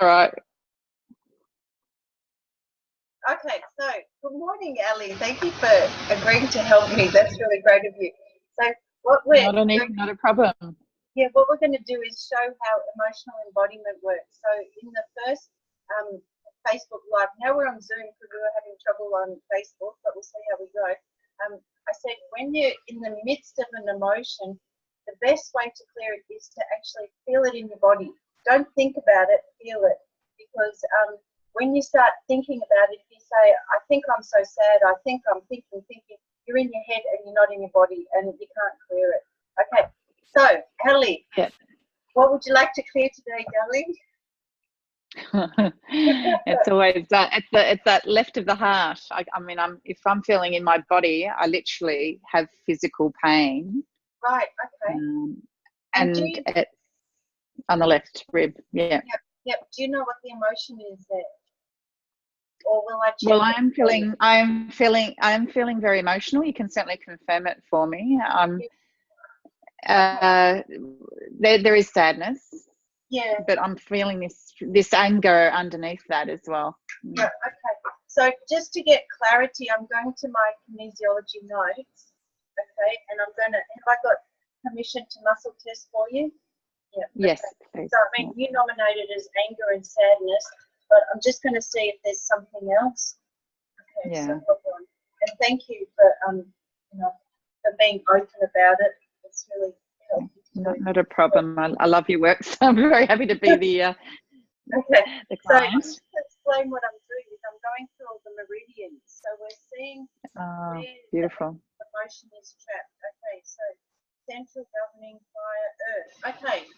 right. Okay, so good morning, Ali. Thank you for agreeing to help me. That's really great of you. So what we're not a problem. Yeah, what we're going to do is show how emotional embodiment works. So in the first Facebook Live, now we're on Zoom because we were having trouble on Facebook, but we'll see how we go. I said when you're in the midst of an emotion, the best way to clear it is to actually feel it in your body. Don't think about it, feel it. Because when you start thinking about it, if you say, I think I'm so sad, I think I'm thinking, you're in your head and you're not in your body and you can't clear it. Okay, so Ellie, what would you like to clear today, darling? It's always that it's that left of the heart. I mean, if I'm feeling in my body, I literally have physical pain. Right. Okay. And it's on the left rib. Yeah. Yep. Do you know what the emotion is there? Or will I check? Well, I'm feeling very emotional. You can certainly confirm it for me. There is sadness. Yeah. But I'm feeling this anger underneath that as well. Yeah, okay. So just to get clarity, I'm going to my kinesiology notes, okay, and I'm going to, have I got permission to muscle test for you? Yeah. Yes. Okay. So, I mean, you nominated as anger and sadness, but I'm just going to see if there's something else. Okay, yeah. So hold on. And thank you for, for being open about it. It's really helpful. Not a problem. I love your work, so I'm very happy to be the okay. The client. So just to explain what I'm doing is I'm going through all the meridians. So we're seeing where beautiful. the emotion is trapped. Okay, so central, governing, fire, earth. Okay,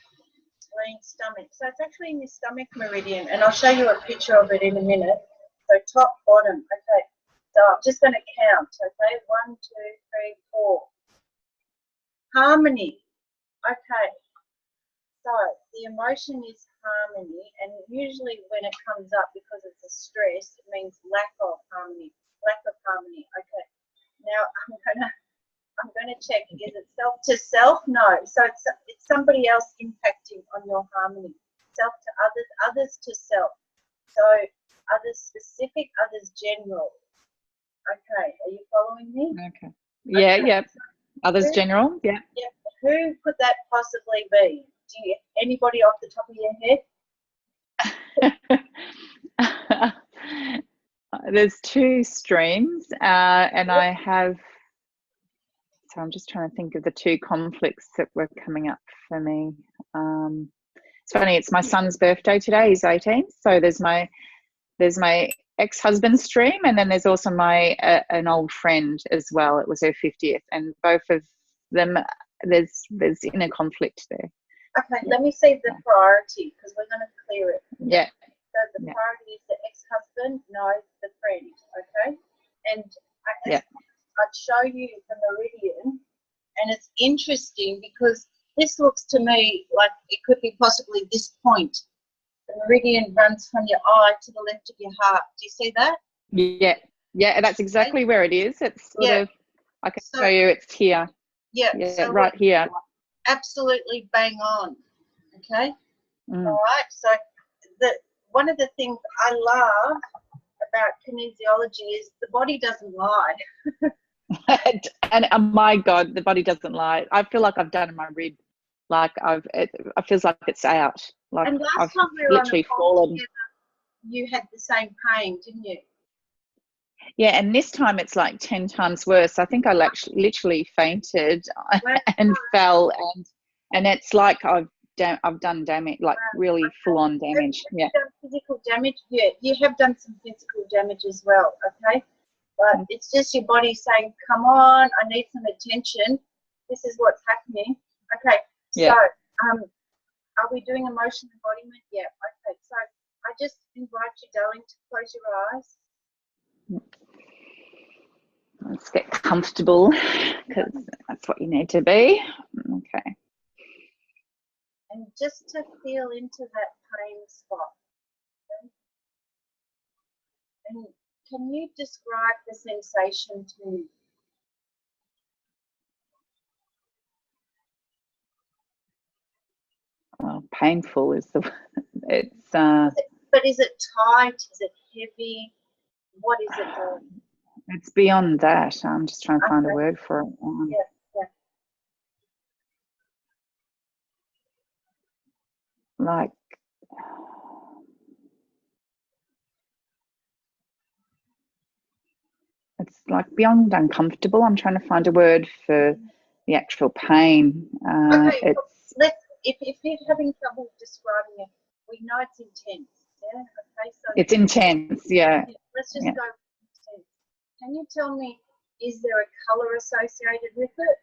spleen, stomach. So it's actually in your stomach meridian, and I'll show you a picture of it in a minute. So top, bottom. Okay, so I'm just going to count. Okay, 1, 2, 3, 4. Harmony. Okay, so the emotion is harmony, and usually when it comes up because it's a stress, it means lack of harmony. Okay, now I'm gonna check. Is it self to self? No. So it's somebody else impacting on your harmony. Self to others, others to self. So others specific, others general. Okay, are you following me? Okay. Yeah. Okay. Yeah. Others general. Yeah. Yeah. Who could that possibly be? Anybody off the top of your head? There's 2 streams, and I have. So I'm just trying to think of the 2 conflicts that were coming up for me. It's funny. It's my son's birthday today. He's 18. So there's my ex-husband's stream, and then there's also my an old friend as well. It was her 50th, and both of them there's inner conflict there. Okay, let me see the priority because we're going to clear it. Yeah. So the priority is the ex-husband, no, the friend. Okay, and I'd show you the meridian, and it's interesting because this looks to me like it could be possibly this point. The meridian runs from your eye to the left of your heart. Do you see that? Yeah, that's exactly where it is. It's sort of, I can show you it's here. Yeah, so right here. Absolutely bang on. Okay. All right. So one of the things I love about kinesiology is the body doesn't lie. And my God, the body doesn't lie. I feel like I've done my rib. Like it feels like it's out. Like and last I've time we were literally fallen. Together, you had the same pain, didn't you? Yeah, and this time it's like 10 times worse. I think I literally fainted and fell, and it's like I've done damage, like really full-on damage. Have you done physical damage? Yeah, you have done some physical damage as well. Okay, but it's just your body saying, "Come on, I need some attention. This is what's happening." Okay, so are we doing emotion embodiment? Yeah. Okay, so I just invite you, darling, to close your eyes. Let's get comfortable because that's what you need to be. Okay. And just to feel into that pain spot. Okay? And can you describe the sensation to me? Painful is It's but is it tight? Is it heavy? What is it doing? it's beyond that. I'm just trying to find a Okay. word for it. Yeah, yeah. Like, it's like beyond uncomfortable. I'm trying to find a word for the actual pain. Okay, It's if you're having trouble describing it, we know it's intense. Yeah. Okay. So it's intense. Yeah. let's just Yeah. go intense. Can you tell me, is there a color associated with it?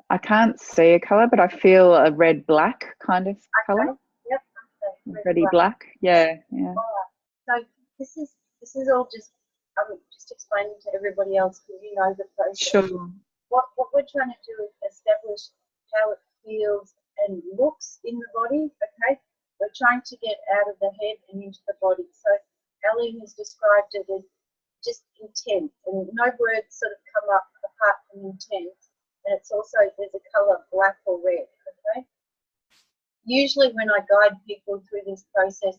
I can't see a color, but I feel a red-black kind of color. Okay. Yep. Okay. Reddy black. Yeah. Yeah. So this is all just explaining to everybody else because you know the process. Sure. What we're trying to do is establish how it feels and looks in the body. Okay, we're trying to get out of the head and into the body. So Ellie has described it as just intense, and no words sort of come up apart from intense. And it's also, there's a color black or red. Okay. Usually when I guide people through this process,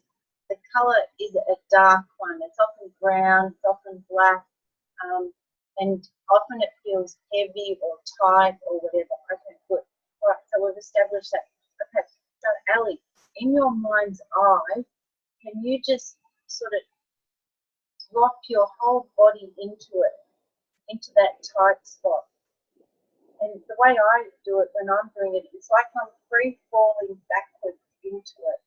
the color is a dark one. It's often brown, it's often black, and often it feels heavy or tight or whatever. Okay, good. All right, so we've established that. Okay, so Ali, in your mind's eye, can you just sort of drop your whole body into it, into that tight spot? And the way I do it when I'm doing it, it's like I'm free falling backwards into it.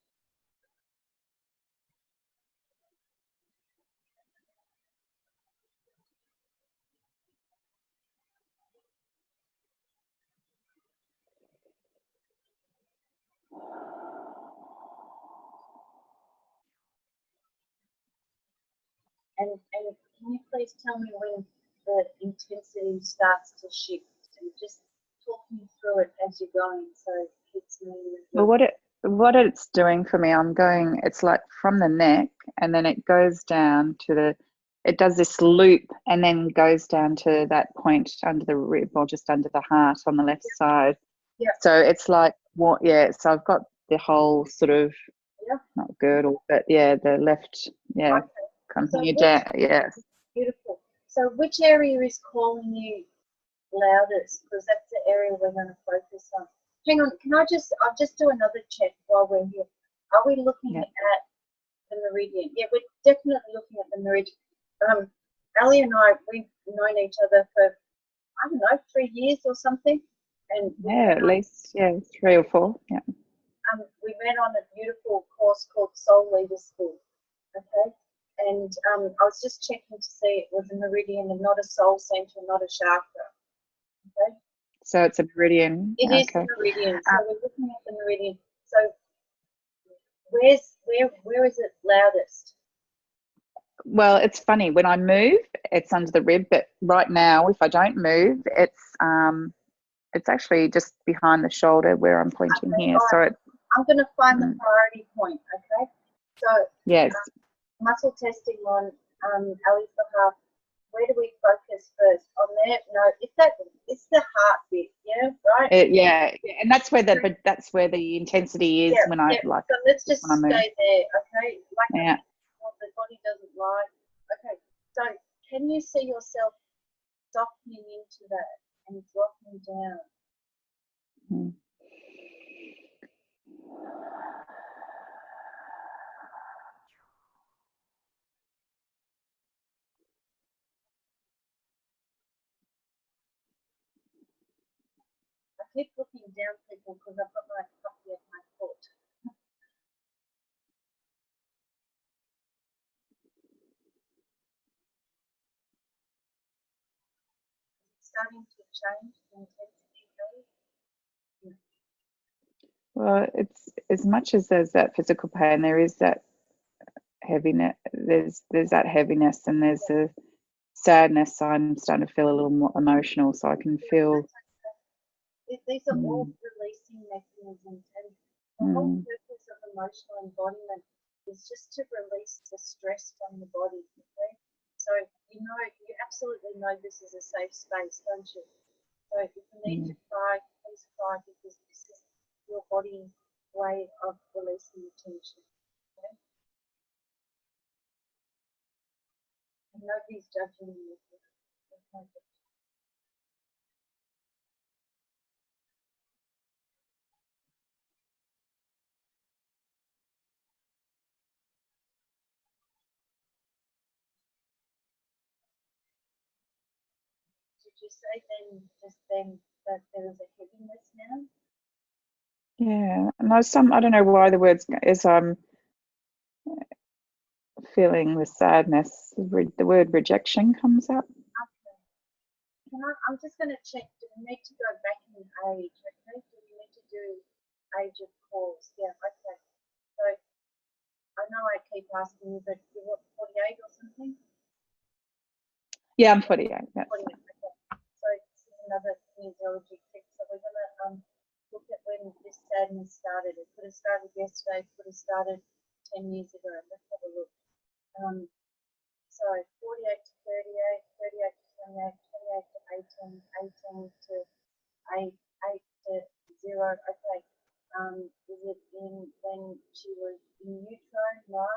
And can you please tell me when the intensity starts to shift? And just talk me through it as you're going, so it hits me with Well, what it's doing for me, I'm going. It's like from the neck, and then it goes down to the. It does this loop, and then goes down to that point under the rib, or just under the heart on the left side. Yeah. So it's like what? Yeah. So I've got the whole sort of not girdle, but yeah, the left. Yeah. Okay. Continue down. Yes. Beautiful. So which area is calling you loudest? Because that's the area we're going to focus on. Hang on, I'll just do another check while we're here. Are we looking at the meridian? Yeah, we're definitely looking at the meridian. Ali and I, we've known each other for, I don't know, 3 years or something. And at least 3 or 4. Yeah. We went on a beautiful course called Soul Leader School. Okay. And I was just checking to see it was a meridian and not a soul center, not a chakra. Okay. So it's a meridian. It is a meridian. So we're looking at the meridian. So where is it loudest? Well, it's funny, when I move, it's under the rib, but right now, if I don't move, it's actually just behind the shoulder where I'm pointing here. So I'm going to find the priority point. Okay. So yes. Muscle testing on Ali's behalf. Where do we focus first? On there? No, it's the heart bit. Yeah, right. And that's where the intensity is when I like. So let's just stay there, okay? Like what the body doesn't like. Okay. So can you see yourself softening into that and dropping down? Hmm. I keep looking down, people, because I've got my puppy at my foot. It's starting to change the intensity. Well, it's as much as there's that physical pain, there is that heaviness. There's that heaviness, and there's a sadness. I'm starting to feel a little more emotional, so I can feel. These are all releasing mechanisms, and the whole purpose of emotional embodiment is just to release the stress from the body. Okay? So you absolutely know this is a safe space, don't you? So if you need to cry, please cry, because this is your body's way of releasing the tension. Okay? And nobody's judging you. Did you say then that there is a heaviness now? Yeah, and I don't know why the words as I'm feeling the sadness, the word rejection comes up. Okay. I'm just going to check. Do we need to go back in age? Okay. Do we need to do age of cause? Yeah. Okay. So I know I keep asking you, but you're what, 48 or something? Yeah, I'm 48. That's 48. Okay. So this is another kinesiology trick. So we're going to look at when this sadness started. It could have started yesterday. It could have started 10 years ago. Let's have a look. So 48 to 38, 38 to 28, 28 to 18, 18 to 8, 8 to 0. Okay. Is it in when she was in utero? No.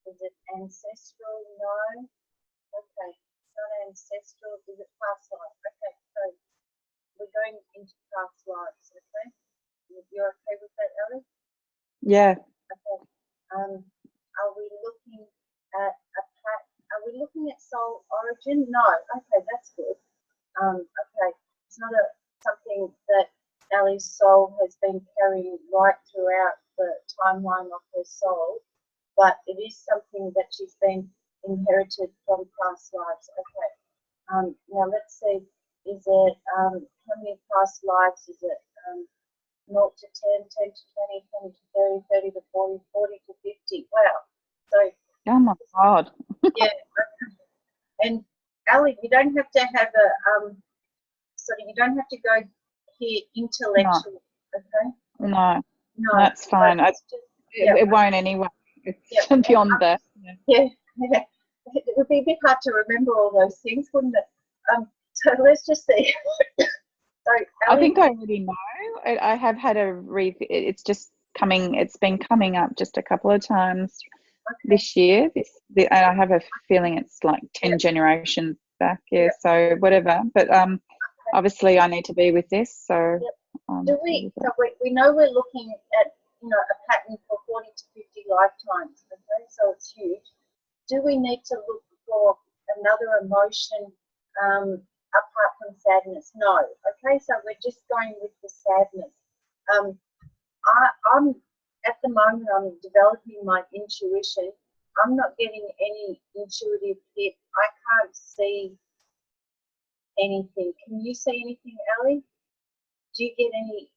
Is it ancestral? No. Okay. It's not ancestral. Is it past life? Okay. So we're going into past lives. Okay. You're okay with that, Ellie? yeah. Okay. Are we looking at a pattern? Are we looking at soul origin? No. Okay, that's good. Okay, it's not something that Ellie's soul has been carrying right throughout the timeline of her soul, but it is something that she's been inherited from past lives. Okay. Now let's see. Is it how many past lives is it? 0 to 10, 10 to 20, 20 to 30, 30 to 40, 40 to 50. Wow. So, Oh my God. yeah. And Ali, you don't have to have a, you don't have to go here intellectually, okay? No, No. that's fine. It won't anyway. It's beyond that. Yeah. It would be a bit hard to remember all those things, wouldn't it? So let's just see. So, I think I already know. I have had it's been coming up just a couple of times this year. And I have a feeling it's like 10 generations back. Yeah, so whatever. But obviously I need to be with this. So do we? So we know we're looking at a pattern for 40 to 50 lifetimes. Okay, so it's huge. Do we need to look for another emotion apart from sadness? No. Okay, so we're just going with the sadness. I'm at the moment I'm developing my intuition. I'm not getting any intuitive hit. I can't see anything. Can you see anything, Ellie? Do you get any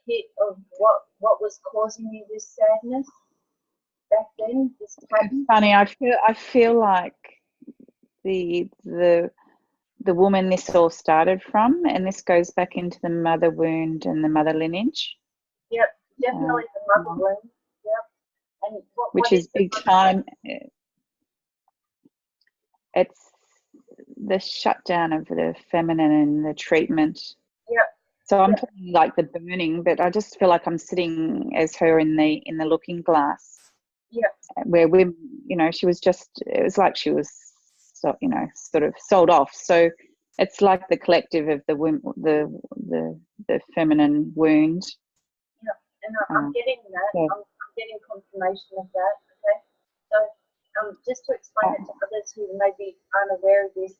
hit of what was causing you this sadness back then? This pattern? Funny, I feel like the woman this all started from, and this goes back into the mother wound and the mother lineage. Yep, definitely the mother wound. Yep. And which is big time. It's the shutdown of the feminine and the treatment. Yep. So I'm talking like the burning, but I just feel like I'm sitting as her in the looking glass. Yep. Where she was it was like she was, sort of sold off. So it's like the collective of the feminine wound. Yeah, and I'm getting that. Yeah. I'm getting confirmation of that. Okay, so just to explain it to others who maybe aren't aware of this,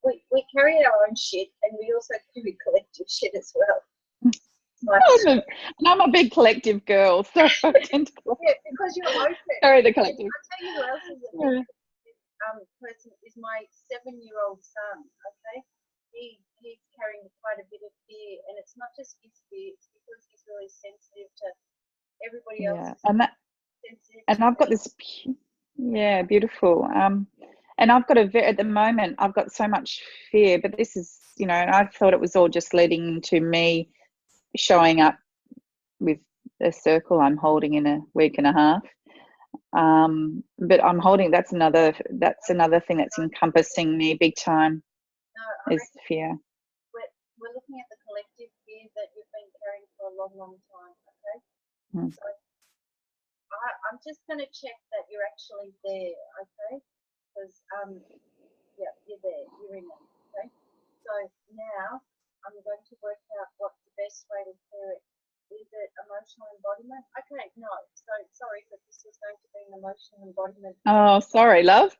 we carry our own shit, and we also carry collective shit as well. I'm a big collective girl, so I tend to because you're open. Carry the collective. I'll tell you who else is a big person is my 7-year-old son. Okay, he's carrying quite a bit of fear, and it's not just his fear; it's because he's really sensitive to everybody else. And I've got this, beautiful. And I've got at the moment, I've got so much fear, but this is, and I thought it was all just leading to me showing up with a circle I'm holding in a week and a half. But I'm holding, that's another thing that's encompassing me big time. I is reckon fear. we're looking at the collective fear that you've been carrying for a long, long time. Okay. Mm. So I'm just going to check that you're actually there. Okay. Because yeah, you're there. You're in it. Okay. So now I'm going to work out what the best way to clear it. Is it emotional embodiment? Okay, no. So sorry, but this is going to be an emotional embodiment. Oh, sorry, love.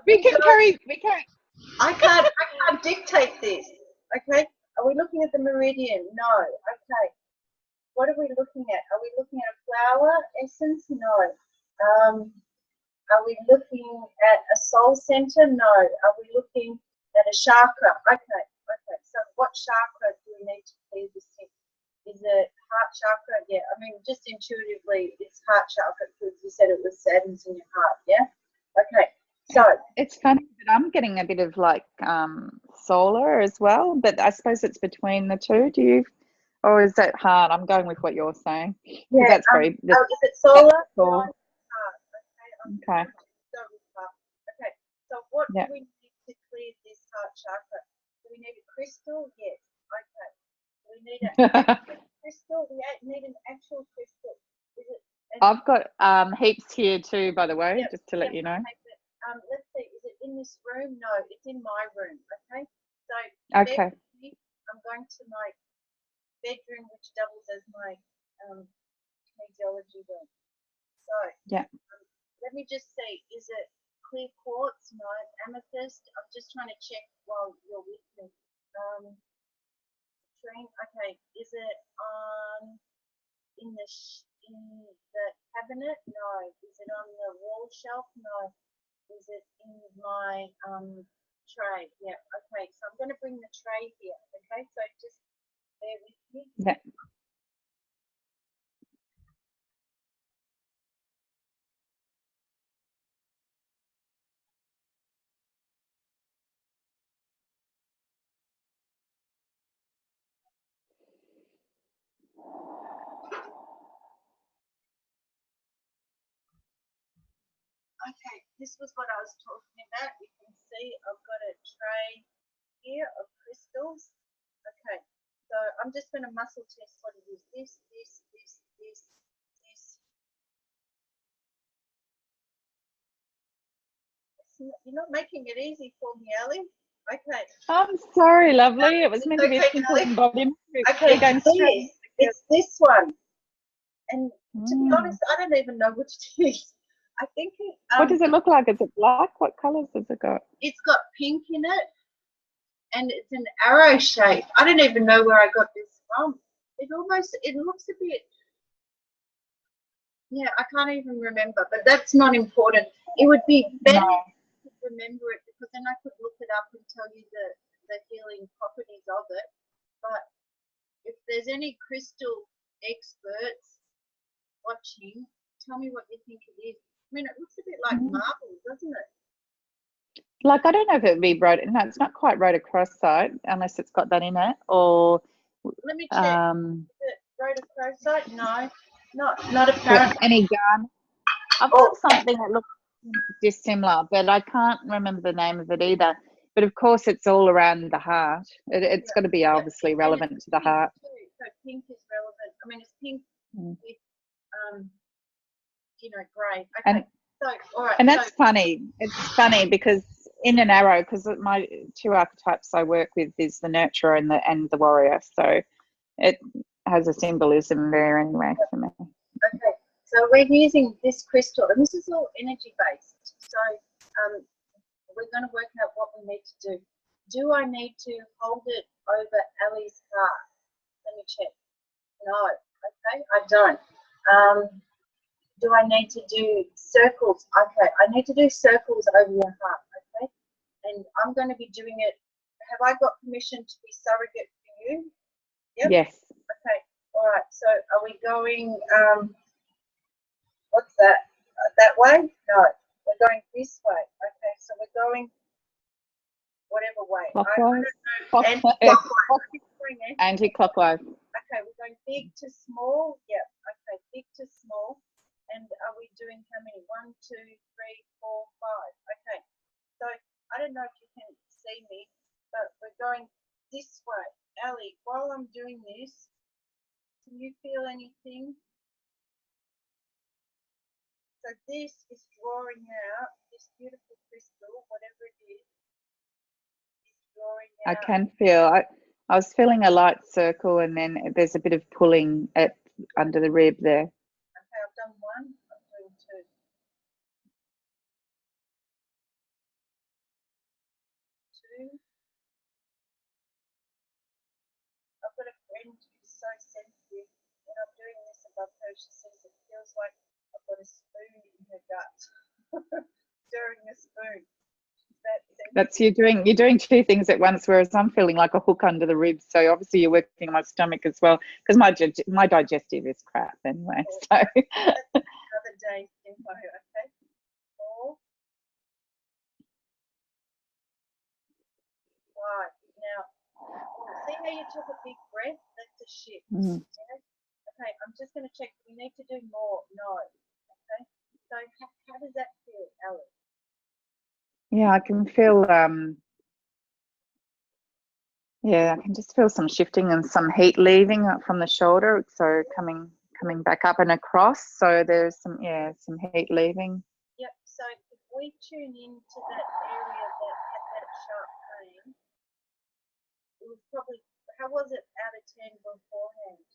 we can. I can't dictate this. Okay. Are we looking at the meridian? No. Okay. What are we looking at? Are we looking at a flower essence? No. Are we looking at a soul center? No. Are we looking at a chakra? Okay. Okay. So what chakra do we need to clear this in? Is it heart chakra? Yeah. I mean, just intuitively, it's heart chakra because you said it was saddens in your heart. Yeah. Okay. So it's funny that I'm getting a bit of like solar as well, but I suppose it's between the two. Do you, or is that hard? I'm going with what you're saying. yeah, That's very. is it solar? Cool. No, heart. Okay. Okay. So what Yeah. do we need to clear this heart chakra? Do we need a crystal? Yes. Okay. Do we need a crystal? We need an actual crystal. Is it? I've got heaps here too, by the way, just to let you know. Let's see, is it in this room? No, it's in my room, okay? So Okay. I'm going to my bedroom, which doubles as my kinesiology room. So yeah. Let me just see, is it clear quartz? No, amethyst. I'm just trying to check while you're with me. Okay, is it in the cabinet? No. Is it on the wall shelf? No. Is it in my tray? Yeah. Okay. So I'm going to bring the tray here. Okay. So just bear with me. Yeah. Okay, this was what I was talking about. You can see I've got a tray here of crystals. Okay, so I'm just going to muscle test what it is. This. You're not making it easy for me, Ali. Okay. I'm sorry, lovely. It was meant to be a simple embodiment. Okay, it's this one. And to be honest, I don't even know which it is. I think it, what does it look like? Is it black? What colours has it got? It's got pink in it, and it's an arrow shape. I don't even know where I got this from. It looks a bit, yeah, I can't even remember, but that's not important. It would be better to remember it because then I could look it up and tell you the healing properties of it. But if there's any crystal experts watching, tell me what you think it is. I mean, it looks a bit like marble, doesn't it? Like, I don't know if it would be no, it's not quite rhodochrosite unless it's got that in it. Or let me check. Is it rhodochrosite? No, not apparently. Any garnet. I've got something that looks dissimilar, but I can't remember the name of it either. But of course, it's all around the heart. It's got to be obviously relevant to the heart. So pink is relevant. I mean, it's pink with grey. Okay. All right. And that's funny. It's funny because in an arrow, because my two archetypes I work with is the nurturer and the warrior. So it has a symbolism there anyway for me. Okay. So we're using this crystal, and this is all energy based. So we're going to work out what we need to do. Do I need to hold it over Ali's heart? Let me check. No. Okay. I don't. Do I need to do circles? Okay, I need to do circles over your heart, okay? And I'm going to be doing it. Have I got permission to be surrogate for you? Yep. Yes. Okay, all right. So are we going, what's that? That way? No, we're going this way. Okay, so we're going whatever way. Clockwise. Anti-clockwise. Okay, we're going big to small. Yep, okay, big to small. And are we doing how many? 1, 2, 3, 4, 5. Okay. So I don't know if you can see while I'm doing this, can you feel anything? So this is drawing out this beautiful crystal, whatever it is drawing I out. can feel. I was feeling a light circle, and then there's a bit of pulling at under the rib there. Okay, I've done one. I'm doing two. I've got a friend who's so sensitive. When I'm doing this above her, she says it feels like I've got a spoon in her gut. Stirring a spoon. That's you're doing two things at once, whereas I'm feeling like a hook under the ribs. So obviously you're working my stomach as well, because my digestive is crap anyway. So another day's info, okay? 4, 5. Now, see how you took a big breath? That's a shift. Mm. Yeah? Okay, I'm just going to check. We need to do more. No. Okay. So how does that feel, Alice? Yeah, I can feel. Yeah, I can just feel some shifting and some heat leaving from the shoulder. So coming back up and across. So there's some heat leaving. Yep. So if we tune into that area that had that sharp pain, it was probably, how was it out of 10 beforehand?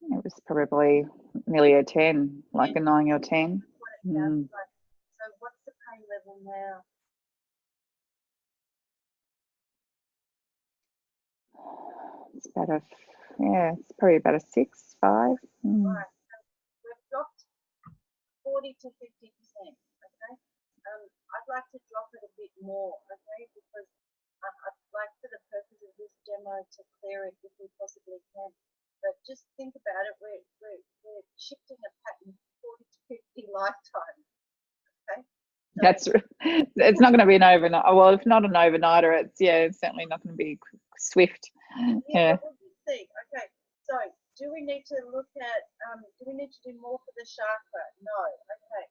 It was probably nearly a 10, like a 9 or 10. What it sounds like. So what's the pain level now? It's about it's probably about a 6, 5. Right. So we've dropped 40 to 50%. Okay. I'd like to drop it a bit more. Okay, because I'd like, for the purpose of this demo, to clear it if we possibly can. But just think about it. We're shifting a pattern 40 to 50 lifetimes. Okay. So That's it's not going to be an overnight. Well, if not an overnighter, it's certainly not going to be swift. Yeah. We'll see. Okay. So do we need to look at? Do we need to do more for the chakra? No. Okay.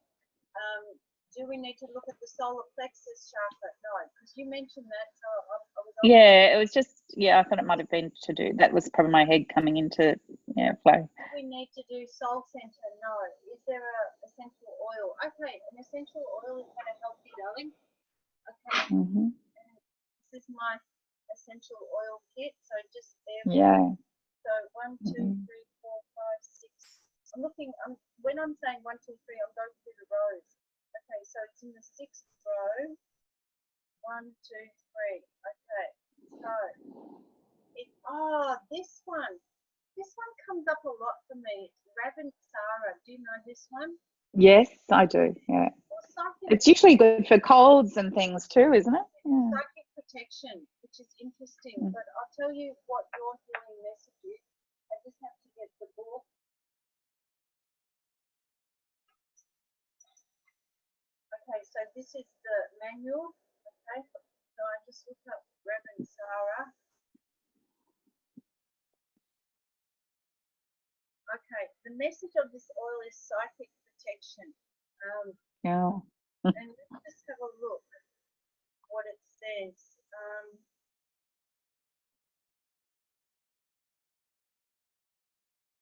Do we need to look at the solar plexus chakra? No, because you mentioned that. So I was. Yeah, it was just. Yeah, I thought it might have been to do. That was probably my head coming into play. Do we need to do soul center? No. Is there a essential oil? Okay, an essential oil is going to help you, darling. Okay. Mm-hmm. This is my essential oil kit. So just there. Yeah. So 1, 2, 3, 4, 5, 6. I'm looking. When I'm saying 1, 2, 3, I'm going through the rows. Okay, so it's in the 6th row. 1, 2, 3. Okay, so this one. This one comes up a lot for me. It's Ravensara. Do you know this one? Yes, I do. Yeah. It's usually good for colds and things too, isn't it? Yeah. Psychic protection, which is interesting. But I'll tell you what your healing message is. I just have to get the book. Okay, so this is the manual. Okay, so I just looked up Ravensara. Okay, the message of this oil is psychic protection. Yeah. And let's just have a look what it says.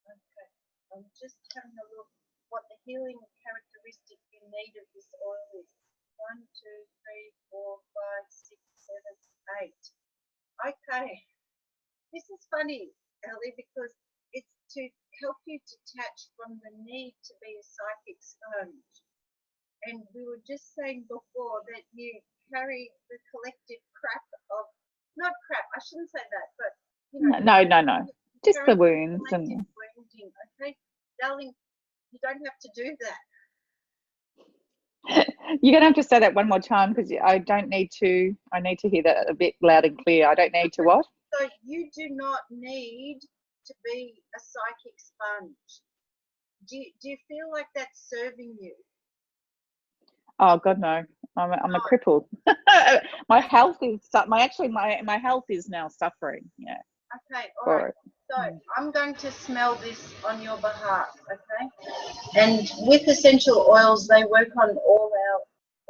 Okay, I'm just having a look what the healing characteristic you need of this oil is. 1, 2, 3, 4, 5, 6, 7, 8. Okay, this is funny, Ellie, because it's to help you detach from the need to be a psychic sponge. And we were just saying before that you carry the collective crap of, not crap, I shouldn't say that, but No. Just the wounds and wounding. Okay, darling, you don't have to do that. You're going to have to say that one more time, because I need to hear that a bit loud and clear. I don't need to what? So you do not need to be a psychic sponge. Do you feel like that's serving you? Oh God, no. I'm a cripple. My health is my health is now suffering. Yeah. Okay, all right. So I'm going to smell this on your behalf, okay? And with essential oils, they work on all our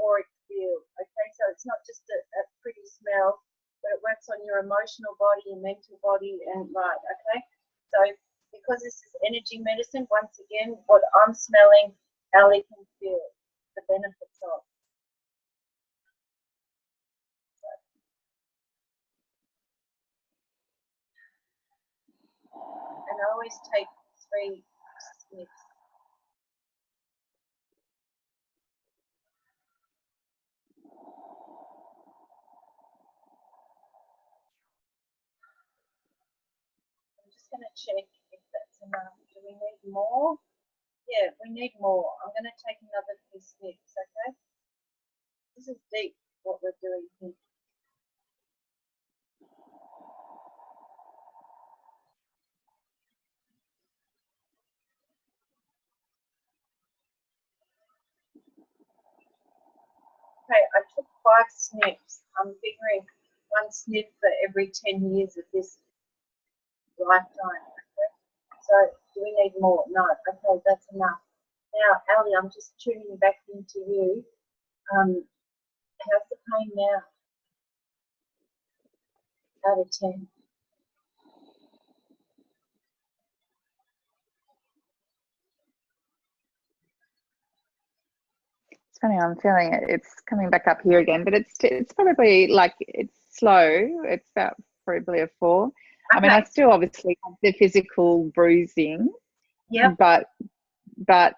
auric field, okay? So it's not just a pretty smell. but it works on your emotional body, your mental body, and right, okay? So because this is energy medicine, once again, what I'm smelling, Ali can feel the benefits of. And I always take 3 sniffs. I'm just going to check if that's enough. Do we need more? Yeah, we need more. I'm going to take another few sniffs, okay? This is deep, what we're doing here. Okay, I took 5 sniffs. I'm figuring 1 sniff for every 10 years of this lifetime. Okay? So, do we need more? No. Okay, that's enough. Now, Ali, I'm just tuning back into you. How's the pain now? Out of 10. It's funny, I'm feeling it. It's coming back up here again, but it's probably like it's slow. It's about probably a 4. Okay. I mean, I still obviously have the physical bruising. Yep. But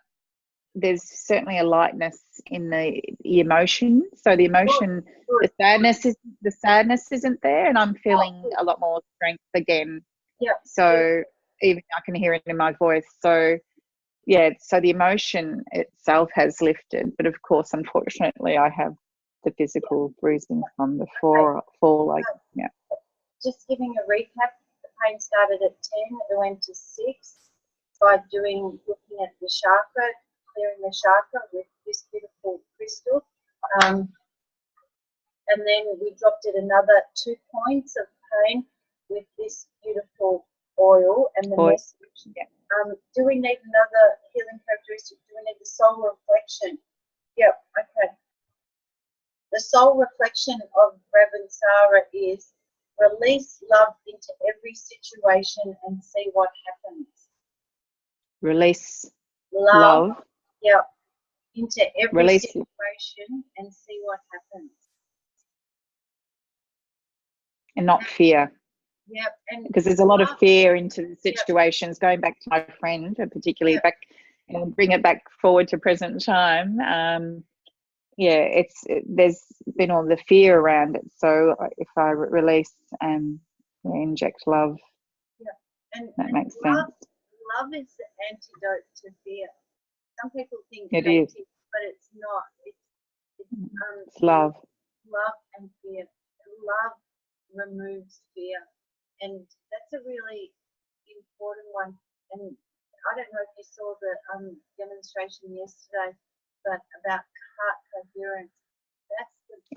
there's certainly a lightness in the emotion. So the emotion, the sadness isn't there, and I'm feeling a lot more strength again. Yeah. So even I can hear it in my voice. So yeah, so the emotion itself has lifted, but of course, unfortunately, I have the physical bruising from the fall. Like, yeah. Just giving a recap, the pain started at 10, it went to 6 by looking at the chakra, clearing the chakra with this beautiful crystal. And then we dropped it another 2 points of pain with this beautiful oil and the message. Yeah. Do we need another healing characteristic? Do we need the soul reflection? Yep, okay. The soul reflection of Ravansara is release love into every situation and see what happens. Release love. Yep. Into every situation and see what happens. And not fear. Yep. And because there's a lot of fear into the situations. Yep. Going back to my friend, particularly back, bring it back forward to present time. There's been all the fear around it. So if I release and inject love, that makes sense. Love is the antidote to fear. Some people think it is, but it's not. It's love. Love and fear. Love removes fear. And that's a really important one. And I don't know if you saw the demonstration yesterday, but about heart coherence.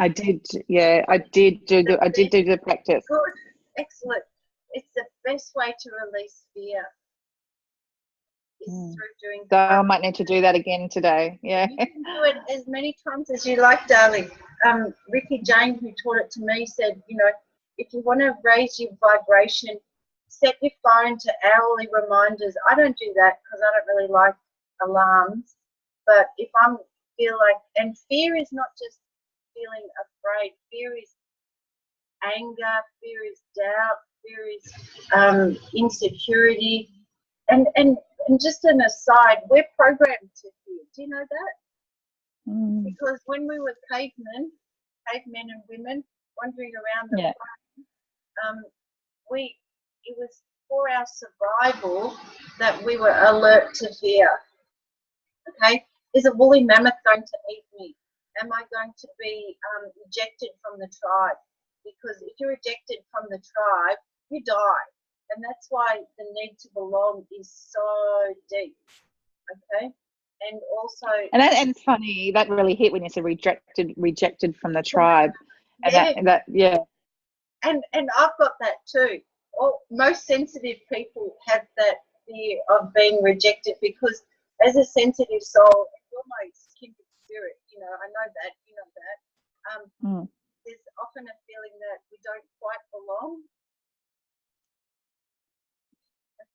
I did, yeah. I did do the practice. Good, excellent. It's the best way to release fear. Is through doing. So I might need to do that again today. Yeah. You can do it as many times as you like, darling. Ricky Jane, who taught it to me, said, if you want to raise your vibration, set your phone to hourly reminders. I don't do that because I don't really like alarms. But if I feel like, and fear is not just feeling afraid. Fear is anger. Fear is doubt. Fear is insecurity. And just an aside, we're programmed to fear. Do you know that? Because when we were cavemen and women wandering around the farm, it was for our survival that we were alert to fear. Okay, is a woolly mammoth going to eat me? Am I going to be ejected from the tribe? Because if you're ejected from the tribe, you die. And that's why the need to belong is so deep. Okay. And also, and it's funny, that really hit when you said rejected from the tribe. And And I've got that too. Most sensitive people have that fear of being rejected because as a sensitive soul, you're my kindred spirit, I know that, There's often a feeling that we don't quite belong.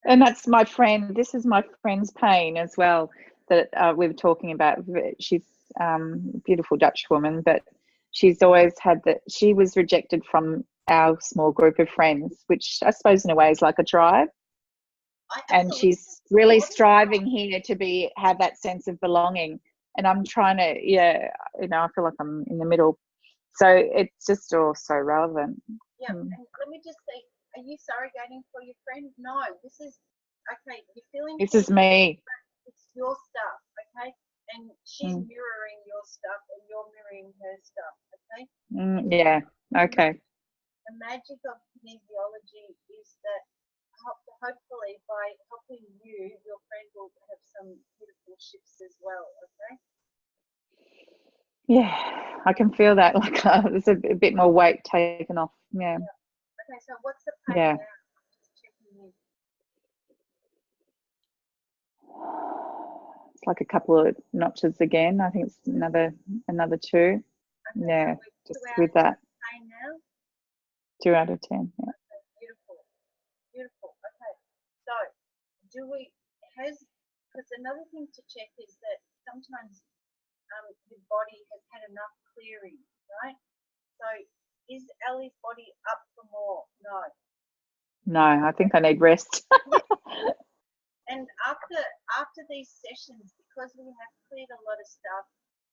And that's my friend. This is my friend's pain as well that we were talking about. She's a beautiful Dutch woman, but she's always had that. She was rejected from our small group of friends, which I suppose in a way is like a tribe. And she's really striving here to have that sense of belonging. And I'm trying to, I feel like I'm in the middle. So it's just all so relevant. Yeah, and let me just say, are you surrogating for your friend? No, this is, okay, you're feeling. This is me. It's your stuff, okay? And she's mirroring your stuff and you're mirroring her stuff, okay? Yeah, okay. The magic of kinesiology is that hopefully by helping you, your friend will have some beautiful shifts as well, okay? Yeah, I can feel that, like there's a bit more weight taken off. Yeah. Okay, so what's the pain Yeah. now? Just checking in. It's like a couple of notches again. I think it's another 2. Okay, Yeah, so just with that. Pain now? 2 out of 10. Yeah. Okay, beautiful, beautiful. Okay, so because another thing to check is that sometimes the body has had enough clearing, right? So is Ellie's body up for more? No. No, I think I need rest. And after these sessions, because we have cleared a lot of stuff,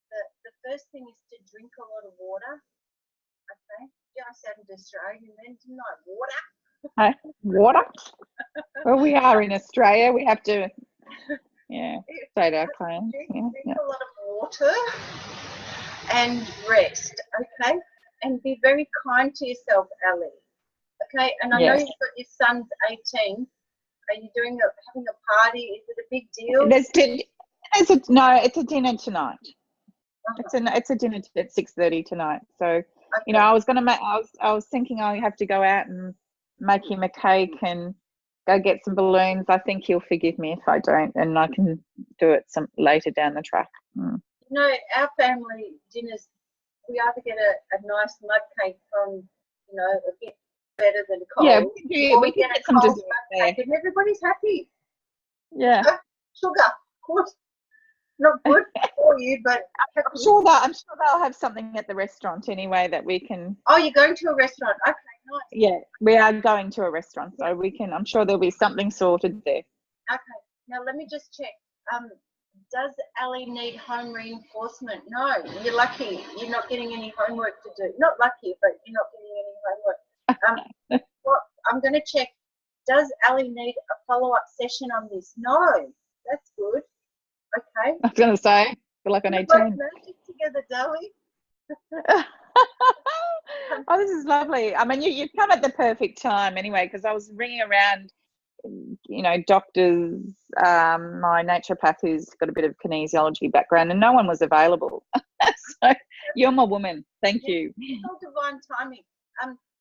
the first thing is to drink a lot of water. Okay, just sounded Australian then, didn't I? Water. Water. Well, we are in Australia. We have to, state our claims. Drink a lot of water and rest. Okay, and be very kind to yourself, Ellie. Okay, and I know you've got your son's 18. Are you having a party? Is it a big deal? It's a dinner tonight. It's a dinner at 6:30 tonight. So, I was gonna I was thinking I have to go out and make him a cake and go get some balloons. I think he'll forgive me if I don't, and I can do it some later down the track. Our family dinners, we either get a nice mud cake from, a bit better than cold. Yeah, we can get some dessert there. And everybody's happy. Yeah. Sugar, of course. Not good for you, but I'm sure they'll have something at the restaurant anyway that we can. Oh, you're going to a restaurant? Okay, nice. Yeah, we are going to a restaurant, so we can. I'm sure there'll be something sorted there. Okay, now let me just check. Does Ellie need home reinforcement? No, you're lucky. You're not getting any homework to do. Not lucky, but you're not getting any homework. I'm going to check. Does Ellie need a follow-up session on this? No, that's good. Okay. I was going to say, I feel like I need 10. Magic together, Dolly. Oh, this is lovely. I mean, you've come at the perfect time anyway, because I was ringing around, doctors, my naturopath who's got a bit of kinesiology background, and no one was available. So you're my woman. Thank you. It's all divine timing.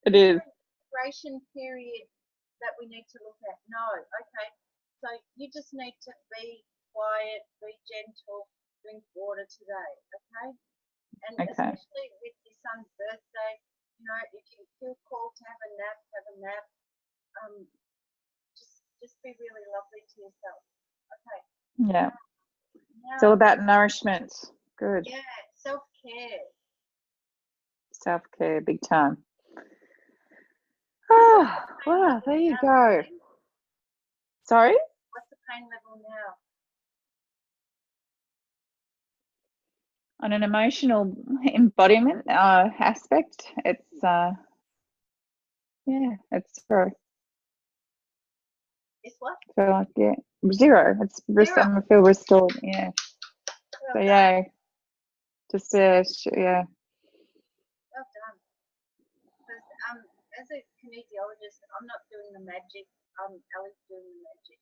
It is. Integration period that we need to look at. No, okay. So you just need to be quiet, be gentle, drink water today, okay? And especially with your son's birthday, if you feel called to have a nap. Just be really lovely to yourself. Okay. Yeah. It's all about nourishment. Good. Yeah, self-care. Self-care, big time. Oh, wow, there you go. Sorry? What's the pain level now? On an emotional embodiment aspect, it's it's 0. It's what? So 0. It's 0. I feel restored. Yeah. So just Well done. Because as a kinesiologist, I'm not doing the magic. Ellie's doing the magic.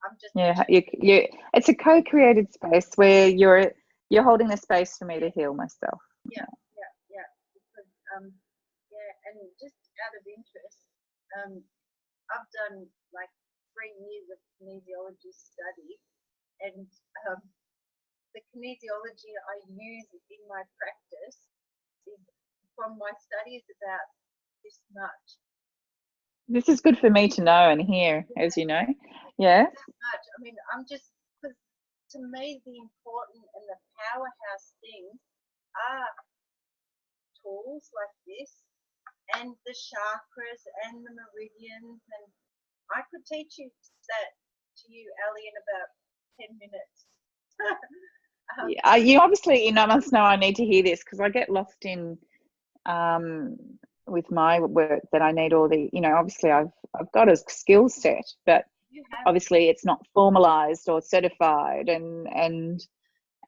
I'm just it's a co-created space where you're holding the space for me to heal myself. Yeah. Because and just out of interest, I've done like 3 years of kinesiology study, and the kinesiology I use in my practice from my studies about this much. This is good for me to know and hear, as you know. Yeah. Much. I mean, I'm just, because to me, the important and the powerhouse things are tools like this and the chakras and the meridians. And I could teach you that to you, Ali, in about 10 minutes. You obviously, must know I need to hear this, because I get lost in with my work that I need all the, obviously I've got a skill set, but obviously it's not formalized or certified, and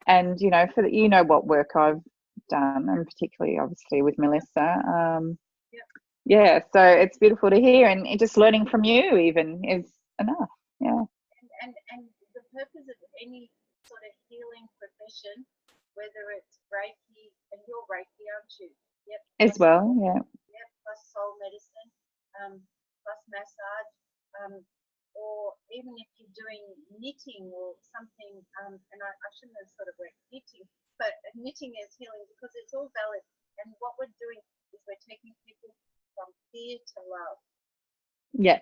for what work I've done, and particularly obviously with Melissa. Yeah, so it's beautiful to hear, and just learning from you even is enough. Yeah. And the purpose of any sort of healing profession, whether it's Reiki, and you're Reiki, aren't you? Yep. As well, yeah. Yep, plus soul medicine, plus massage, or even if you're doing knitting or something, and I shouldn't have sort of read knitting, but knitting is healing because it's all valid. And what we're doing is we're taking people from fear to love. Yeah.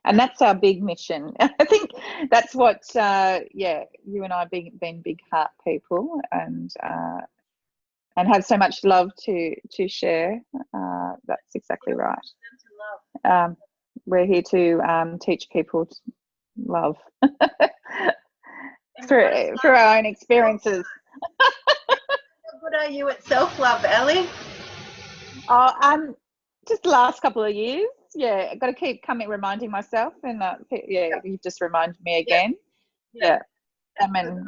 And that's our big mission. I think that's what, you and I been big heart people, and have so much love to share. That's exactly right. We're here to teach people to love through our own experiences. How good are you at self-love, Ali? Just the last couple of years. Yeah, I've got to keep reminding myself, and you've just reminded me again. Yeah. I've been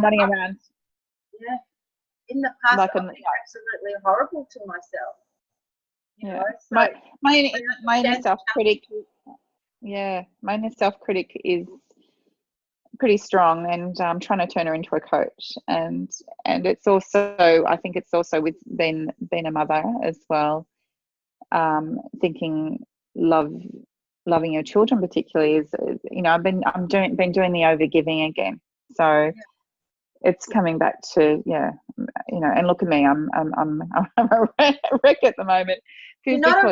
running around. Yeah. In the past, I've been absolutely horrible to myself. Yeah. My inner self-critic. Yeah, my inner self-critic is pretty strong, and I'm trying to turn her into a coach. And it's also, I think it's also with being a mother as well. Thinking loving your children particularly is, I've been doing the overgiving again. So it's coming back to, and look at me, I'm a wreck at the moment physically. You're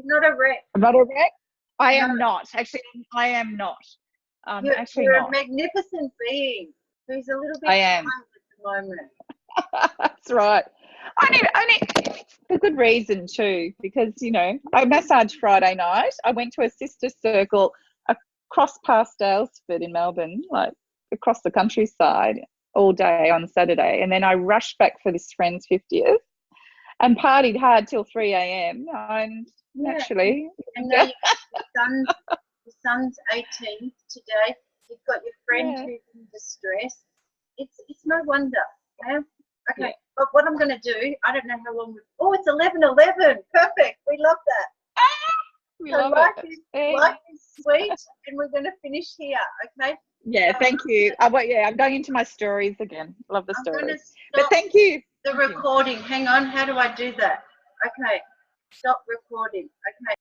not a wreck. I'm not a wreck. I am not. Actually, I am not. You're a magnificent being who's a little bit at the moment. That's right. I need for good reason too, because I massaged Friday night. I went to a sister circle across past Dalesford in Melbourne, like across the countryside, all day on Saturday, and then I rushed back for this friend's 50th and partied hard till 3 a.m. And actually, and now your son's 18 today. You've got your friend who's in distress. It's no wonder. Yeah? Okay. Yeah. But what I'm going to do, I don't know how long. It's 11:11. Perfect. We love that. Life is sweet, and we're going to finish here. Okay. Yeah. Thank you. I'm going into my stories again. Love the stories. But thank you. The recording. Hang on. How do I do that? Okay. Stop recording. Okay.